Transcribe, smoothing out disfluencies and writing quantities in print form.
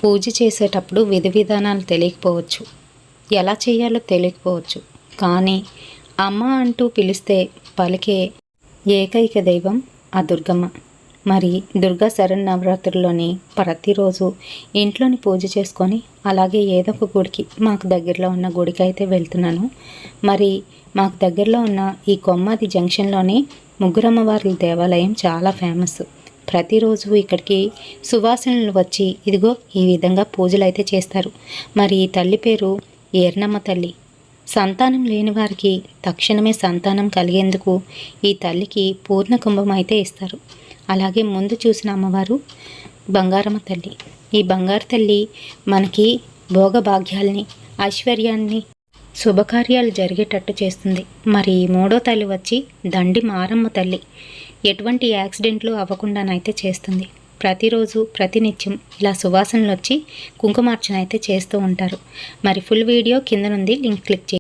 పూజ చేసేటప్పుడు విధి విధానాలు తెలియకపోవచ్చు, ఎలా చేయాలో తెలియకపోవచ్చు, కానీ అమ్మ అంటూ పిలిస్తే పలికే ఏకైక దైవం ఆ దుర్గమ్మ. మరి దుర్గా శరన్నవరాత్రుల్లోని ప్రతిరోజు ఇంట్లోని పూజ చేసుకొని అలాగే ఏదో ఒక గుడికి, మాకు దగ్గరలో ఉన్న గుడికి అయితే వెళ్తున్నాను. మరి మాకు దగ్గరలో ఉన్న ఈ కొమ్మాది జంక్షన్లోని ముగ్గురమ్మవార్ల దేవాలయం చాలా ఫేమస్. ప్రతిరోజు ఇక్కడికి సువాసనలు వచ్చి ఇదిగో ఈ విధంగా పూజలు అయితే చేస్తారు. మరి ఈ తల్లి పేరు ఏర్నమ్మ తల్లి. సంతానం లేని వారికి తక్షణమే సంతానం కలిగేందుకు ఈ తల్లికి పూర్ణ కుంభం అయితే ఇస్తారు. అలాగే ముందు చూసిన అమ్మవారు బంగారమ్మ తల్లి. ఈ బంగారు తల్లి మనకి భోగభాగ్యాల్ని, ఐశ్వర్యాన్ని, శుభకార్యాలు జరిగేటట్టు చేస్తుంది. మరి మూడో తల్లి వచ్చి దండి మారమ్మ తల్లి. ఎటువంటి యాక్సిడెంట్లు అవ్వకుండానైతే చేస్తుంది. ప్రతిరోజు ప్రతినిత్యం ఇలా సువాసనలు వచ్చి కుంకుమార్చన అయితే చేస్తూ ఉంటారు. మరి ఫుల్ వీడియో కింద నుండి లింక్ క్లిక్ చేయండి.